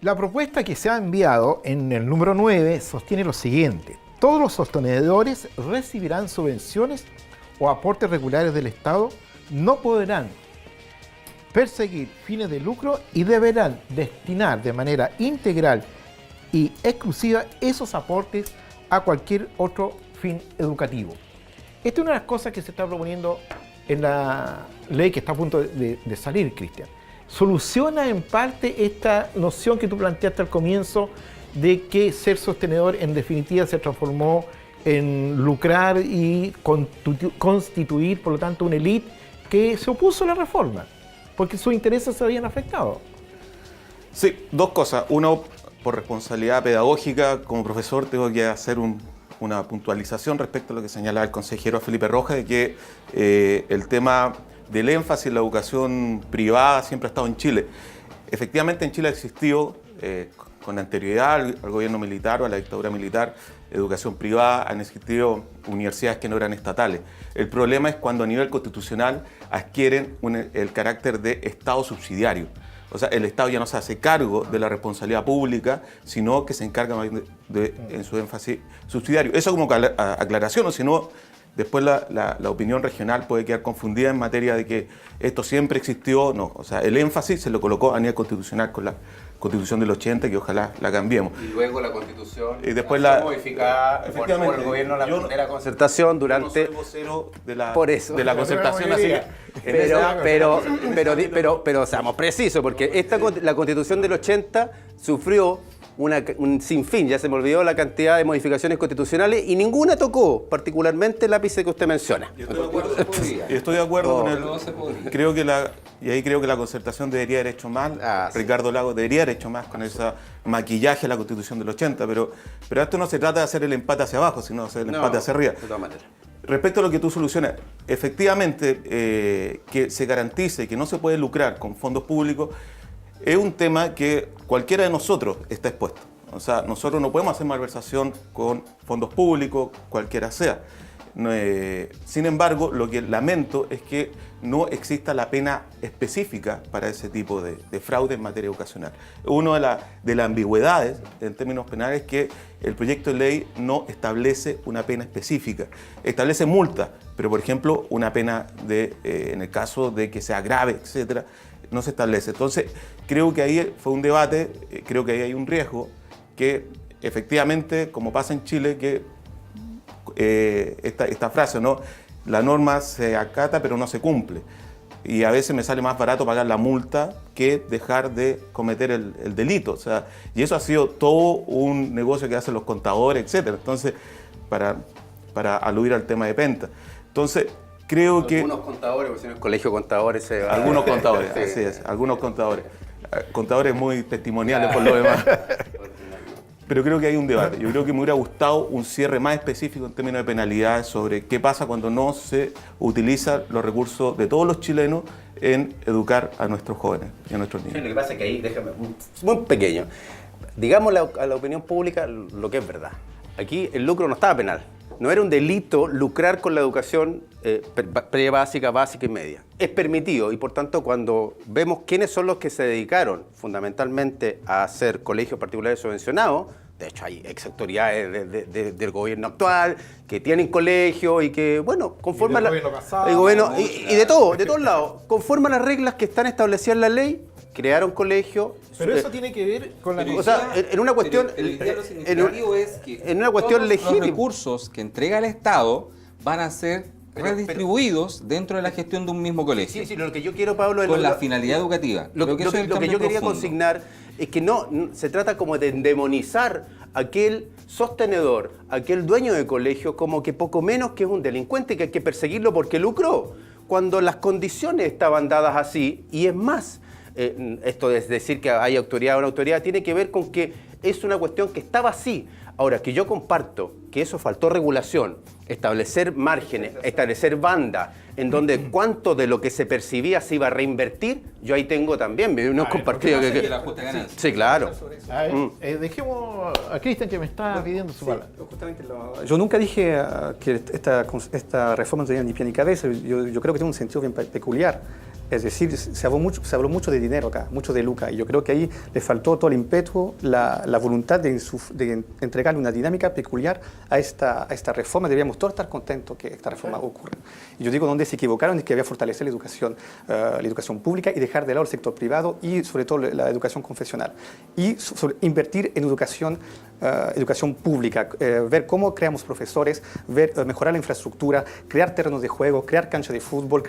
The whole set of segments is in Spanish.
La propuesta que se ha enviado en el número 9 sostiene lo siguiente. Todos los sostenedores recibirán subvenciones o aportes regulares del Estado, no podrán perseguir fines de lucro y deberán destinar de manera integral y exclusiva esos aportes a cualquier otro fin educativo. Esta es una de las cosas que se está proponiendo en la ley que está a punto de salir, Cristian. Soluciona en parte esta noción que tú planteaste al comienzo de que ser sostenedor en definitiva se transformó en lucrar y constituir, por lo tanto, una élite que se opuso a la reforma, porque sus intereses se habían afectado. Sí, dos cosas. Uno, por responsabilidad pedagógica, como profesor tengo que hacer una puntualización respecto a lo que señalaba el consejero Felipe Rojas, de que el tema del énfasis en la educación privada siempre ha estado en Chile. Efectivamente, en Chile ha existido, con anterioridad al gobierno militar o a la dictadura militar, educación privada, han existido universidades que no eran estatales. El problema es cuando a nivel constitucional adquieren el carácter de Estado subsidiario. O sea, el Estado ya no se hace cargo de la responsabilidad pública, sino que se encarga en su énfasis subsidiario. Eso como aclaración, o si no, después la opinión regional puede quedar confundida en materia de que esto siempre existió. No, o sea, el énfasis se lo colocó a nivel constitucional con la Constitución del 80, que ojalá la cambiemos. Y luego la Constitución y después modificada por el gobierno de la concertación durante... Yo no soy vocero de la concertación, así que... Pero seamos precisos, porque la Constitución del 80 sufrió un sinfín, ya se me olvidó la cantidad de modificaciones constitucionales y ninguna tocó particularmente el ápice que usted menciona. Estoy de acuerdo con él. Creo que la concertación debería haber hecho más. Ricardo Lagos debería haber hecho más con ese maquillaje a la Constitución del 80, pero esto no se trata de hacer el empate hacia abajo, sino de hacer el empate hacia arriba. De todas maneras. Respecto a lo que tú solucionas, efectivamente que se garantice que no se puede lucrar con fondos públicos es un tema que cualquiera de nosotros está expuesto. O sea, nosotros no podemos hacer malversación con fondos públicos, cualquiera sea. Sin embargo, lo que lamento es que no exista la pena específica para ese tipo de fraude en materia educacional. Una de las ambigüedades en términos penales es que el proyecto de ley no establece una pena específica. Establece multa, pero por ejemplo una pena en el caso de que sea grave, etcétera, no se establece. Entonces, creo que ahí fue un debate, creo que ahí hay un riesgo que efectivamente, como pasa en Chile, que esta frase, ¿no? La norma se acata pero no se cumple. Y a veces me sale más barato pagar la multa que dejar de cometer el delito. O sea, y eso ha sido todo un negocio que hacen los contadores, etcétera. Entonces, para aludir al tema de Penta. Entonces, creo que... Algunos contadores, porque si no es colegio de contadores... Algunos contadores, sí. Así es, algunos contadores. Contadores muy testimoniales por lo demás. Pero creo que hay un debate. Yo creo que me hubiera gustado un cierre más específico en términos de penalidades sobre qué pasa cuando no se utilizan los recursos de todos los chilenos en educar a nuestros jóvenes y a nuestros niños. Lo que pasa es que ahí, déjame, muy pequeño. Digamos a la opinión pública lo que es verdad. Aquí el lucro no estaba penal. No era un delito lucrar con la educación pre-básica, básica y media. Es permitido y por tanto cuando vemos quiénes son los que se dedicaron fundamentalmente a hacer colegios particulares subvencionados, de hecho hay ex autoridades del gobierno actual que tienen colegios y que, bueno, conforman y de todos lados, conforman las reglas que están establecidas en la ley, crearon colegios. Pero eso tiene que ver con la... O sea, en una cuestión... Lo significativo es que en una cuestión todos legítima. los recursos que entrega el Estado van a ser redistribuidos dentro de la gestión de un mismo colegio. Sí, lo que yo quiero, Pablo... Con la finalidad educativa. Lo que yo quería consignar es que no se trata como de endemonizar a aquel sostenedor, aquel dueño de colegio, como que poco menos que es un delincuente, que hay que perseguirlo porque lucró, cuando las condiciones estaban dadas así, y es más... esto de decir que hay autoridad o no autoridad tiene que ver con que es una cuestión que estaba así. Ahora, que yo comparto que eso faltó regulación, establecer márgenes, establecer bandas, en donde cuánto de lo que se percibía se iba a reinvertir, yo ahí tengo también, no compartido que... la justa ganancia. Sí, claro. Dejemos a Cristian que me está pidiendo su palabra. Justamente yo nunca dije que esta reforma no tenía ni pie ni cabeza. Yo creo que tiene un sentido bien peculiar. Es decir, se habló mucho de dinero acá, mucho de lucas, y yo creo que ahí le faltó todo el ímpetu, la voluntad de entregarle una dinámica peculiar a esta reforma. Deberíamos todos estar contentos que esta reforma ocurra. Y yo digo, donde se equivocaron es que había que fortalecer la educación pública y dejar de lado el sector privado y sobre todo la educación confesional. Y invertir en educación pública, ver cómo creamos profesores, mejorar la infraestructura, crear terrenos de juego, crear canchas de fútbol,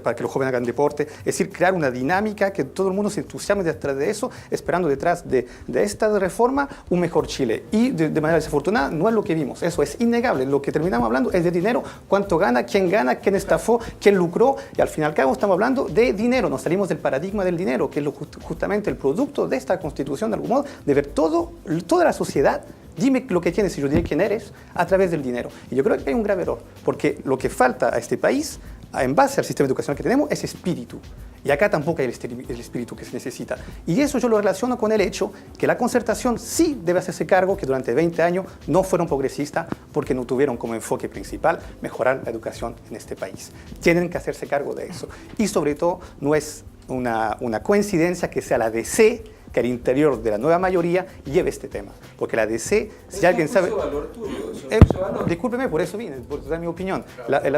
para que los jóvenes hagan deporte, es decir, crear una dinámica que todo el mundo se entusiasme detrás de eso, esperando detrás de esta reforma un mejor Chile. Y de manera desafortunada no es lo que vimos, eso es innegable. Lo que terminamos hablando es de dinero, cuánto gana, quién estafó, quién lucró, y al fin y al cabo estamos hablando de dinero, nos salimos del paradigma del dinero, que es justamente el producto de esta Constitución, de algún modo, de ver toda la sociedad. Dime lo que tienes y yo diré quién eres a través del dinero. Y yo creo que hay un grave error, porque lo que falta a este país, en base al sistema educacional que tenemos, es espíritu. Y acá tampoco hay el espíritu que se necesita. Y eso yo lo relaciono con el hecho que la concertación sí debe hacerse cargo que durante 20 años no fueron progresistas porque no tuvieron como enfoque principal mejorar la educación en este país. Tienen que hacerse cargo de eso. Y sobre todo no es una coincidencia que sea la DC que al interior de la nueva mayoría lleve este tema. Porque la DC, si alguien sabe... Discúlpeme, por eso vine, por dar mi opinión. Claro. El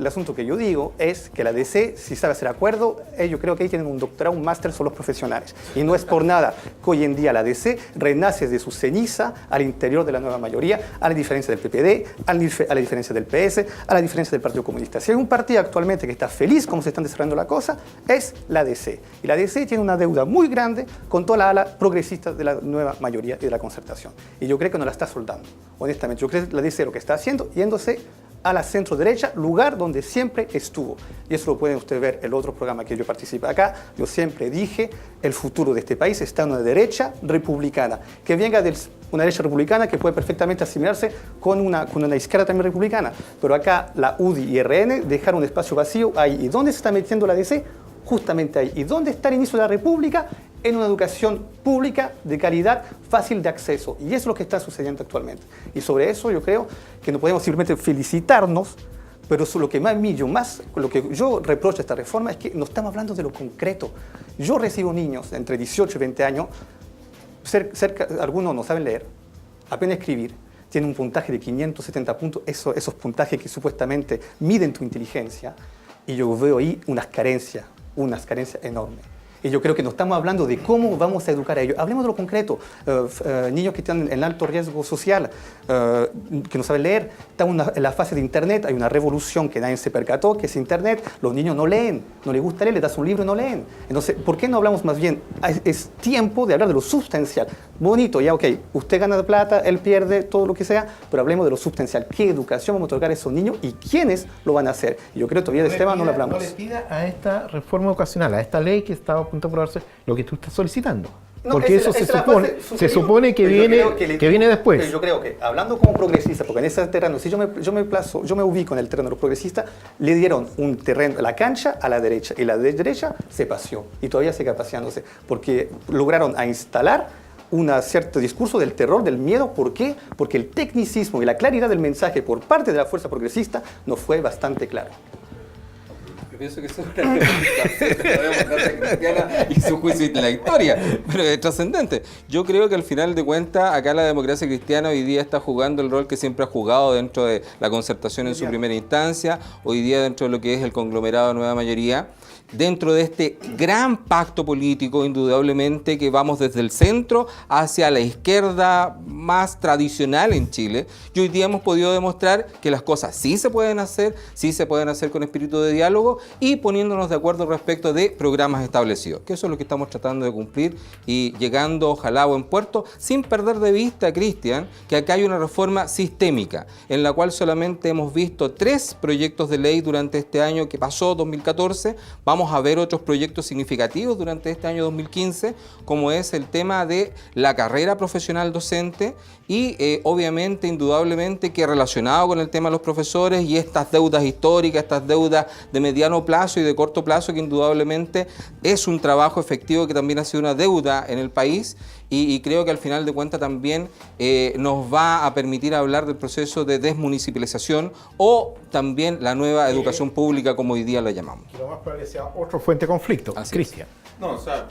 asunto que yo digo es que la DC, si sabe hacer acuerdo, yo creo que ahí tienen un doctorado, un máster, son los profesionales. Y no es por nada que hoy en día la DC renace de su ceniza al interior de la nueva mayoría, a la diferencia del PPD, a la diferencia del PS, a la diferencia del Partido Comunista. Si hay un partido actualmente que está feliz como se están desarrollando la cosa, es la DC. Y la DC tiene una deuda muy grande con toda la ala progresista de la nueva mayoría y de la concertación. Y yo creo que no la está soldando, honestamente. Yo creo que la DC lo que está haciendo, yéndose a la centro-derecha, lugar donde siempre estuvo. Y eso lo pueden ustedes ver en el otro programa que yo participo acá. Yo siempre dije, el futuro de este país está en una derecha republicana. Que venga de una derecha republicana que puede perfectamente asimilarse con una izquierda también republicana. Pero acá la UDI y RN dejaron un espacio vacío ahí. ¿Y dónde se está metiendo la DC? Justamente ahí. ¿Y dónde está el inicio de la República? En una educación pública de calidad, fácil de acceso. Y eso es lo que está sucediendo actualmente. Y sobre eso yo creo que no podemos simplemente felicitarnos, pero lo que lo que yo reprocho a esta reforma es que no estamos hablando de lo concreto. Yo recibo niños entre 18 y 20 años, algunos no saben leer, apenas escribir, tienen un puntaje de 570 puntos, esos puntajes que supuestamente miden tu inteligencia, y yo veo ahí unas carencias enormes. Y yo creo que no estamos hablando de cómo vamos a educar a ellos. Hablemos de lo concreto. Niños que están en alto riesgo social, que no saben leer, están en la fase de Internet. Hay una revolución que nadie se percató, que es Internet. Los niños no leen, no les gusta leer, les das un libro y no leen. Entonces, ¿por qué no hablamos más bien? Es tiempo de hablar de lo sustancial. Bonito, ya, ok, usted gana plata, él pierde, todo lo que sea, pero hablemos de lo sustancial. ¿Qué educación vamos a otorgar a esos niños y quiénes lo van a hacer? Y yo creo que todavía de este tema no lo hablamos. No le pida a esta reforma educacional, a esta ley que estaba a punto de aprobarse, lo que tú estás solicitando. No, porque eso se supone que viene después. Yo creo que, hablando como progresista, porque en ese terreno, si yo me ubico en el terreno de los progresistas, le dieron un terreno, la cancha a la derecha, y la derecha se paseó, y todavía sigue paseándose, porque lograron instalar un cierto discurso del terror, del miedo. ¿Por qué? Porque el tecnicismo y la claridad del mensaje por parte de la fuerza progresista no fue bastante claro. Yo pienso que eso es una cristiana y su juicio de la historia, pero es trascendente. Yo creo que al final de cuentas, acá la democracia cristiana hoy día está jugando el rol que siempre ha jugado dentro de la concertación en su primera instancia, hoy día dentro de lo que es el conglomerado de nueva mayoría, dentro de este gran pacto político, indudablemente, que vamos desde el centro hacia la izquierda más tradicional en Chile. Y hoy día hemos podido demostrar que las cosas sí se pueden hacer con espíritu de diálogo y poniéndonos de acuerdo respecto de programas establecidos, que eso es lo que estamos tratando de cumplir y llegando, ojalá, a buen puerto, sin perder de vista, Cristian, que acá hay una reforma sistémica, en la cual solamente hemos visto 3 proyectos de ley durante este año que pasó, 2014, vamos a ver otros proyectos significativos durante este año 2015, como es el tema de la carrera profesional docente y obviamente, indudablemente, que relacionado con el tema de los profesores y estas deudas históricas, estas deudas de mediano plazo y de corto plazo, que indudablemente es un trabajo efectivo que también ha sido una deuda en el país. y creo que al final de cuentas también nos va a permitir hablar del proceso de desmunicipalización o también la nueva educación pública como hoy día la llamamos. Que lo más probable sea otra fuente de conflicto. Cristian. No, o sea,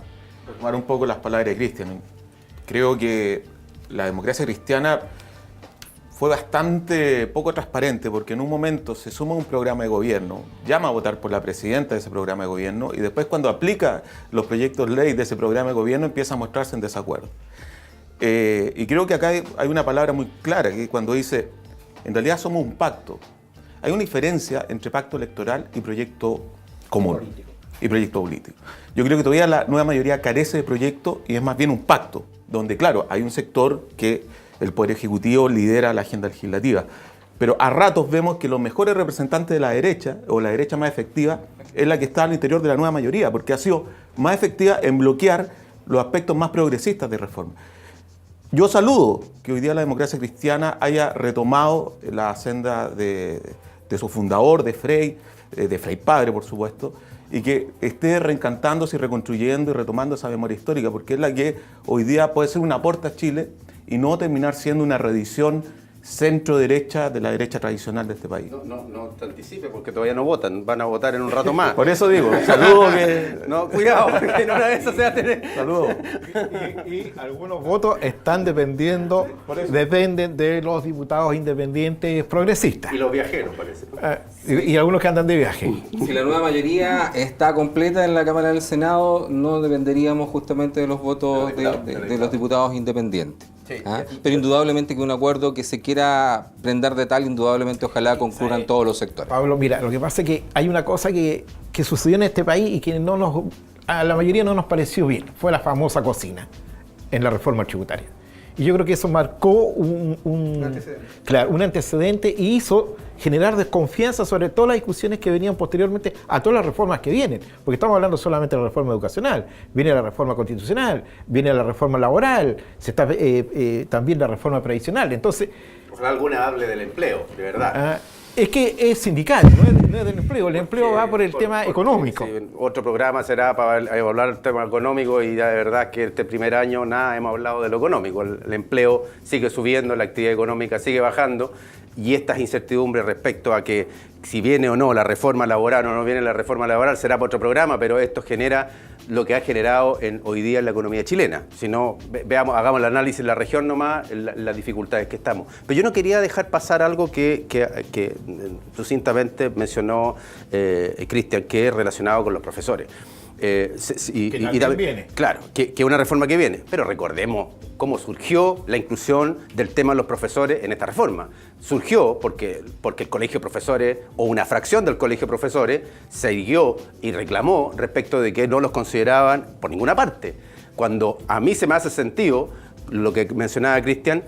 retomar un poco las palabras de Cristian. Creo que la democracia cristiana fue bastante poco transparente porque en un momento se suma a un programa de gobierno, llama a votar por la presidenta de ese programa de gobierno y después cuando aplica los proyectos de ley de ese programa de gobierno empieza a mostrarse en desacuerdo. Y creo que acá hay una palabra muy clara que cuando dice, en realidad somos un pacto. Hay una diferencia entre pacto electoral y proyecto común. Y proyecto político. Yo creo que todavía la nueva mayoría carece de proyecto y es más bien un pacto, donde claro, hay un sector que el Poder Ejecutivo lidera la agenda legislativa, pero a ratos vemos que los mejores representantes de la derecha, o la derecha más efectiva, es la que está al interior de la nueva mayoría, porque ha sido más efectiva en bloquear los aspectos más progresistas de reforma. Yo saludo que hoy día la democracia cristiana haya retomado la senda de su fundador, de Frei padre, por supuesto, y que esté reencantándose y reconstruyendo y retomando esa memoria histórica, porque es la que hoy día puede ser un aporte a Chile y no terminar siendo una reedición centro-derecha de la derecha tradicional de este país. No te anticipes porque todavía no votan, van a votar en un rato más. Por eso digo, saludo que... No, cuidado, porque en una de esas se va a tener... Saludo. Y algunos votos están dependen de los diputados independientes progresistas. Y los viajeros, parece. Y algunos que andan de viaje. Si la nueva mayoría está completa en la Cámara del Senado, no dependeríamos justamente de los votos de los diputados independientes. Sí. Pero indudablemente que un acuerdo que se quiera prender de tal, indudablemente ojalá concurran todos los sectores. Pablo, mira, lo que pasa es que hay una cosa que sucedió en este país y que a la mayoría no nos pareció bien. Fue la famosa cocina en la reforma tributaria. Y yo creo que eso marcó un antecedente y hizo generar desconfianza sobre todas las discusiones que venían posteriormente a todas las reformas que vienen. Porque estamos hablando solamente de la reforma educacional, viene la reforma constitucional, viene la reforma laboral, también la reforma previsional. Entonces, ojalá alguna hable del empleo, de verdad. Es que es sindical, no es del empleo. El empleo va por el tema económico. Sí, otro programa será para hablar del tema económico y ya de verdad que este primer año nada hemos hablado de lo económico. El empleo sigue subiendo, la actividad económica sigue bajando y estas incertidumbres respecto a que si viene o no la reforma laboral o no viene la reforma laboral será para otro programa, pero esto genera lo que ha generado hoy día en la economía chilena. Si no, hagamos el análisis en la región nomás, las dificultades que estamos. Pero yo no quería dejar pasar algo que sucintamente mencionó Cristian, que es relacionado con los profesores. Viene. Claro, que es una reforma que viene, pero recordemos cómo surgió la inclusión del tema de los profesores en esta reforma. Surgió porque el colegio de profesores o una fracción del colegio de profesores se siguió y reclamó respecto de que no los consideraban por ninguna parte. Cuando a mí se me hace sentido lo que mencionaba Cristian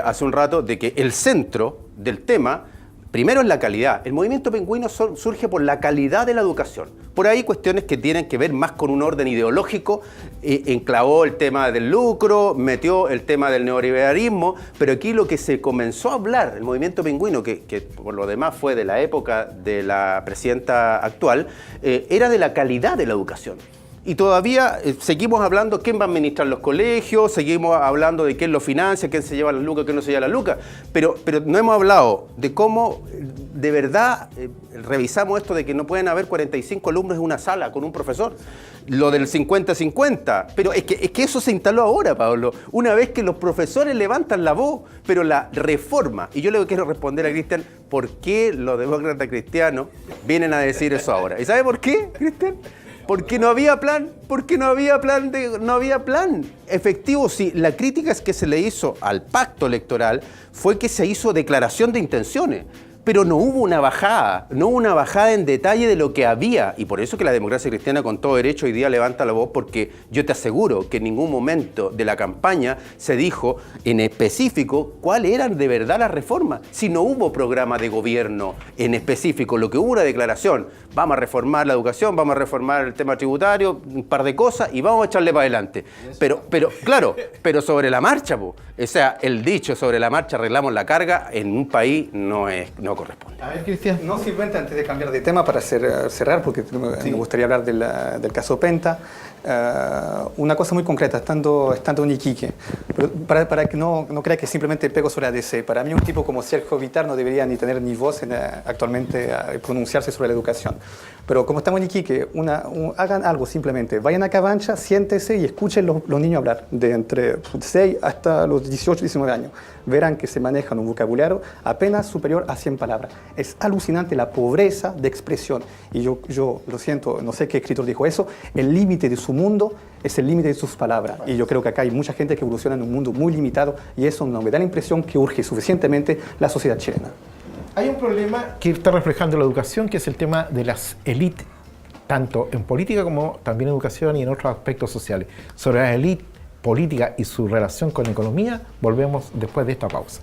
hace un rato, de que el centro del tema primero es la calidad. El movimiento pingüino surge por la calidad de la educación. Por ahí cuestiones que tienen que ver más con un orden ideológico, enclavó el tema del lucro, metió el tema del neoliberalismo, pero aquí lo que se comenzó a hablar, el movimiento pingüino, que por lo demás fue de la época de la presidenta actual, era de la calidad de la educación. Y todavía seguimos hablando quién va a administrar los colegios, seguimos hablando de quién lo financia, quién se lleva las lucas, quién no se lleva las lucas, pero no hemos hablado de cómo de verdad revisamos esto de que no pueden haber 45 alumnos en una sala con un profesor. Lo del 50-50, pero es que eso se instaló ahora, Pablo, una vez que los profesores levantan la voz, pero la reforma, y yo le quiero responder a Cristian, ¿por qué los demócratas cristianos vienen a decir eso ahora? ¿Y sabe por qué, Cristian? Porque no había plan, no había plan efectivo. Sí, la crítica que se le hizo al pacto electoral fue que se hizo declaración de intenciones, pero no hubo una bajada en detalle de lo que había, y por eso que la democracia cristiana con todo derecho hoy día levanta la voz, porque yo te aseguro que en ningún momento de la campaña se dijo en específico cuáles eran de verdad las reformas, si no hubo programa de gobierno en específico, lo que hubo una declaración, vamos a reformar la educación, vamos a reformar el tema tributario, un par de cosas y vamos a echarle para adelante. Pero claro, pero sobre la marcha, o sea, el dicho sobre la marcha arreglamos la carga en un país no corresponde. A ver, Cristian. No, simplemente antes de cambiar de tema para cerrar, porque me gustaría hablar del caso Penta. una cosa muy concreta, estando en Iquique, pero para que no crea que simplemente pego sobre ADC. Para mí un tipo como Sergio Vittar no debería ni tener ni voz actualmente a pronunciarse sobre la educación. Pero como estamos en Iquique, hagan algo simplemente. Vayan a Cabancha, siéntese y escuchen los niños hablar de entre 6 hasta los 18, 19 años. Verán que se manejan un vocabulario apenas superior a 100 palabras. Es alucinante la pobreza de expresión. Y yo lo siento, no sé qué escritor dijo eso, el límite de su mundo es el límite de sus palabras. Y yo creo que acá hay mucha gente que evoluciona en un mundo muy limitado y eso no me da la impresión que urge suficientemente la sociedad chilena. Hay un problema que está reflejando la educación, que es el tema de las élites, tanto en política como también en educación y en otros aspectos sociales. Sobre las élites políticas y su relación con la economía, volvemos después de esta pausa.